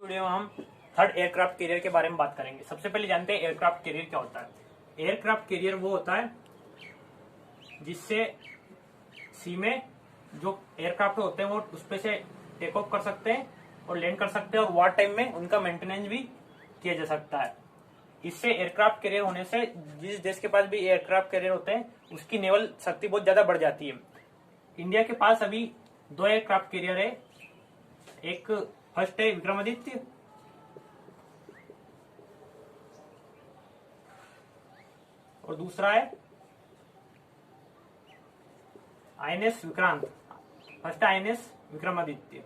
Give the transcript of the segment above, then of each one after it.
Video में हम third aircraft carrier के बारे में बात करेंगे। सबसे पहले जानते हैं एयरक्राफ्ट कैरियर क्या होता है। एयरक्राफ्ट कैरियर वो होता है जिससे सी में जो एयरक्राफ्ट होते हैं वो उस पे से टेक ऑफ कर सकते हैं और लैंड कर सकते हैं और वार टाइम में उनका मेंटेनेंस भी किया जा सकता है। इससे एयरक्राफ्ट कैरियर होने से जिस देश के पास भी एयरक्राफ्ट कैरियर होते हैं उसकी नेवल शक्ति बहुत ज्यादा बढ़ जाती है। इंडिया के पास अभी 2 एयरक्राफ्ट कैरियर है। एक फर्स्ट है विक्रमादित्य और दूसरा है INS Vikrant. First INS Vikramaditya.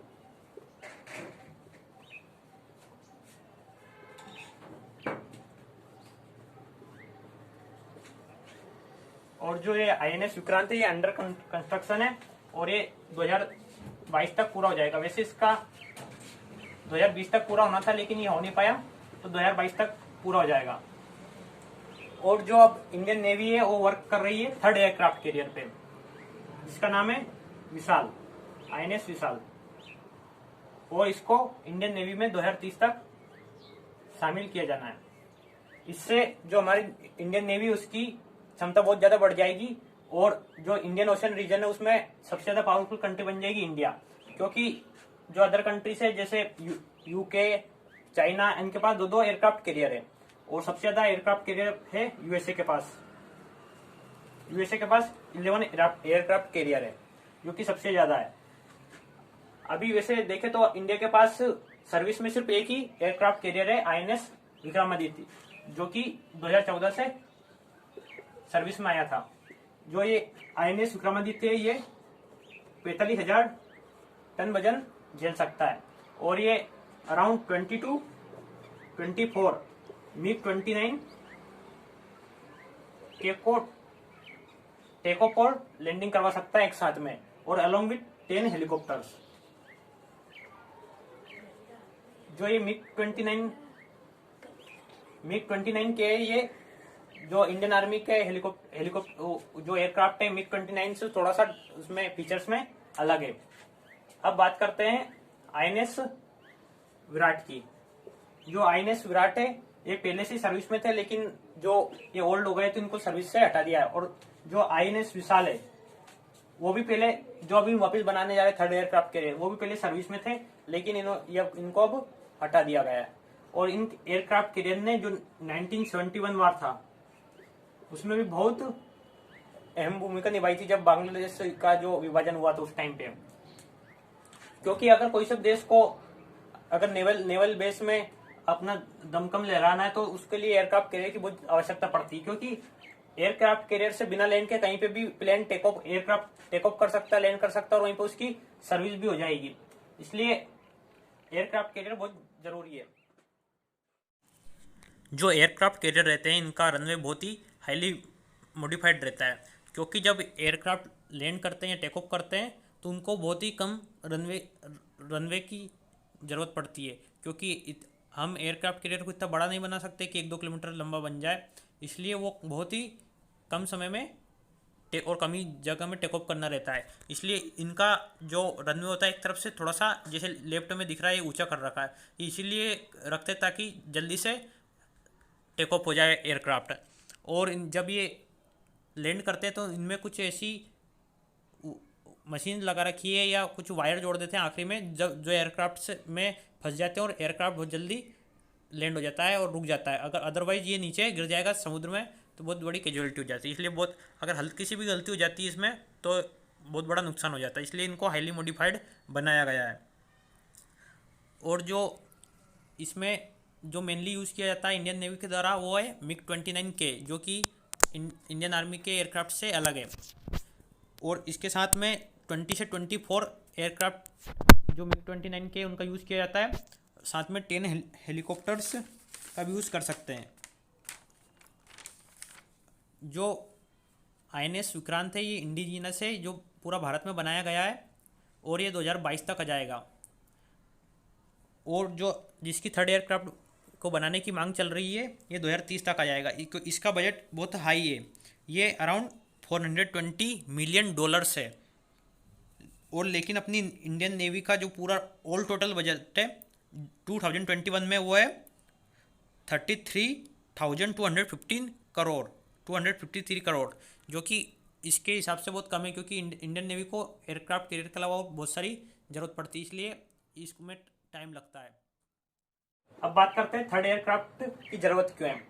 और जो ये आईएनएस विक्रांत है ये अंडर कंस्ट्रक्शन है और ये 2022 तक पूरा हो जाएगा। वैसे इसका 2020 तक पूरा होना था लेकिन ये हो नहीं पाया, तो 2022 तक पूरा हो जाएगा। और जो अब इंडियन नेवी है वो वर्क कर रही है थर्ड एयरक्राफ्ट कैरियर पे, जिसका नाम है विशाल, आईएनएस विशाल। और इसको इंडियन नेवी में 2030 तक शामिल किया जाना है। इससे जो हमारी इंडियन नेवी उसकी क्षमता बहुत ज्यादा बढ़ जाएगी और जो इंडियन ओशन रीजन है उसमें सबसे ज्यादा पावरफुल कंट्री बन जाएगी इंडिया। क्योंकि जो अदर कंट्रीज है जैसे यूके, चाइना, इनके पास 2-2 एयरक्राफ्ट कैरियर है और सबसे ज्यादा एयरक्राफ्ट कैरियर है यूएसए के पास। यूएसए के पास 11 एयरक्राफ्ट कैरियर है जो कि सबसे ज्यादा है। अभी वैसे देखे तो इंडिया के पास सर्विस में सिर्फ एक ही एयरक्राफ्ट कैरियर है, आईएनएस विक्रमादित्य, जो कि 2014 से सर्विस में आया था। जो ये आईएनएस विक्रमादित्य है ये 45,000 टन वजन झेल सकता है और ये around 20 to 24 MiG-29 take off और लैंडिंग करवा सकता है एक साथ में, और अलोंग विथ 10 हेलीकॉप्टर्स। जो ये MiG-29 के ये जो इंडियन आर्मी के हेलीकॉप्टर जो एयरक्राफ्ट है MiG-29 से थोड़ा सा उसमें फीचर्स में अलग है। अब बात करते हैं आईएनएस विराट की। जो आईएनएस विराट है ये पहले से सर्विस में थे लेकिन जो ये ओल्ड हो गए तो इनको सर्विस से हटा दिया है। और जो आईएनएस विशाल है वो भी पहले जो अभी वापस बनाने जा रहे थर्ड एयरक्राफ्ट कैरियर वो भी पहले सर्विस में थे लेकिन इनको अब हटा दिया गया है। और इन एयरक्राफ्ट कैरियर ने जो 1971 वार था उसमें भी बहुत अहम भूमिका निभाई थी जब बांग्लादेश का जो विभाजन हुआ था उस टाइम पे। क्योंकि अगर कोई सब देश को अगर नेवल बेस में अपना दमकम लहराना है तो उसके लिए एयरक्राफ्ट कैरियर की बहुत आवश्यकता पड़ती है। क्योंकि एयरक्राफ्ट कैरियर से बिना लैंड के कहीं पे भी प्लेन एयरक्राफ्ट टेक ऑफ कर सकता है, लैंड कर सकता है और वहीं पे उसकी सर्विस भी हो जाएगी। इसलिए एयरक्राफ्ट कैरियर बहुत जरूरी है। जो एयरक्राफ्ट कैरियर रहते हैं इनका रनवे बहुत ही हाईली मॉडिफाइड रहता है। क्योंकि जब एयरक्राफ्ट लैंड करते हैं या टेक ऑफ करते हैं तो उनको बहुत ही कम रनवे की ज़रूरत पड़ती है। क्योंकि हम एयरक्राफ्ट कैरियर को इतना बड़ा नहीं बना सकते कि 1-2 किलोमीटर लंबा बन जाए, इसलिए वो बहुत ही कम समय में और कम ही जगह में टेक ऑफ करना रहता है। इसलिए इनका जो रनवे होता है एक तरफ से थोड़ा सा जैसे लेफ्ट में दिख रहा है ये ऊंचा कर रखा है, इसीलिए रखते ताकि जल्दी से टेक ऑफ हो जाए एयरक्राफ्ट। और जब ये लैंड करते हैं तो इनमें कुछ ऐसी मशीन लगा रखी है या कुछ वायर जोड़ देते हैं आखिरी में जब जो एयरक्राफ्ट में फंस जाते हैं और एयरक्राफ्ट बहुत जल्दी लैंड हो जाता है और रुक जाता है। अगर अदरवाइज ये नीचे गिर जाएगा समुद्र में तो बहुत बड़ी कैजुअलिटी हो जाती है। इसलिए बहुत अगर हल्की सी भी गलती हो जाती है इसमें तो बहुत बड़ा नुकसान हो जाता है। इसलिए इनको हाईली मॉडिफाइड बनाया गया है। और जो इसमें जो मेनली यूज़ किया जाता है इंडियन नेवी के द्वारा वो है MiG-29K, जो कि इंडियन आर्मी के एयरक्राफ्ट से अलग है। और इसके साथ में 20 से 24 एयरक्राफ्ट जो MiG-29K उनका यूज़ किया जाता है। साथ में 10 हेलीकॉप्टर्स का भी यूज़ कर सकते हैं। जो आईएनएस विक्रांत है ये इंडिजीनस है, जो पूरा भारत में बनाया गया है और ये 2022 तक आ जाएगा। और जो जिसकी थर्ड एयरक्राफ्ट को बनाने की मांग चल रही है ये 2030 तक आ जाएगा। इसका बजट बहुत हाई है, ये अराउंड $420 मिलियन है। और लेकिन अपनी इंडियन नेवी का जो पूरा ऑल टोटल बजट है 2021 में वो है 33,215 करोड़ 253 करोड़, जो कि इसके हिसाब से बहुत कम है, क्योंकि इंडियन नेवी को एयरक्राफ्ट कैरियर के अलावा बहुत सारी ज़रूरत पड़ती है, इसलिए इसमें टाइम लगता है। अब बात करते हैं थर्ड एयरक्राफ्ट की ज़रूरत क्यों है।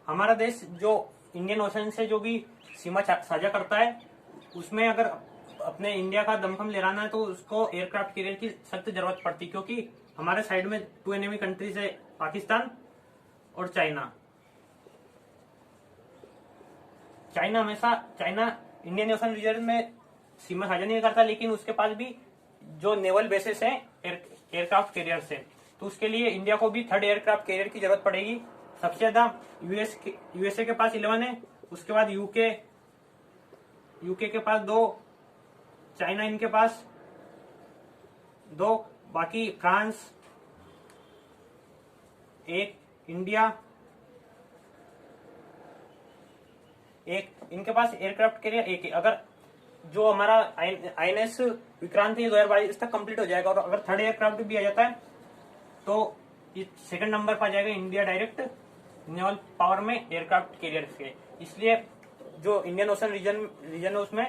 हमारा देश जो इंडियन ओशन से जो भी सीमा साझा करता है, उसमें अगर अपने इंडिया का दमखम लहराना है तो उसको एयरक्राफ्ट कैरियर की सख्त जरूरत पड़ती, क्योंकि हमारे साइड में 2 एनिमी कंट्रीज है, पाकिस्तान और China. China Indian ocean region में सीमा साझा नहीं करता, लेकिन उसके पास भी जो नेवल बेसिस है एयरक्राफ्ट कैरियर से, तो उसके लिए इंडिया को भी थर्ड एयरक्राफ्ट कैरियर की जरूरत पड़ेगी। सबसे ज्यादा यूएसए के पास 11 है, उसके बाद यूके के पास 2, चाइना इनके पास 2, बाकी फ्रांस 1, इंडिया 1, इनके पास एयरक्राफ्ट कैरियर 1 है। अगर जो हमारा INS विक्रांत 2022 तक कंप्लीट हो जाएगा, और अगर थर्ड एयरक्राफ्ट भी आ जाता है तो सेकंड नंबर पर आ जाएगा इंडिया डायरेक्ट नेवल पावर में एयरक्राफ्ट कैरियर के। इसलिए जो इंडियन ओशन रीजन है उसमें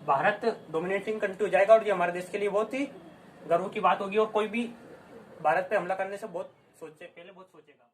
भारत डोमिनेटिंग कंट्री हो जाएगा, और ये हमारे देश के लिए बहुत ही गर्व की बात होगी, और कोई भी भारत पे हमला करने से बहुत सोचेगा।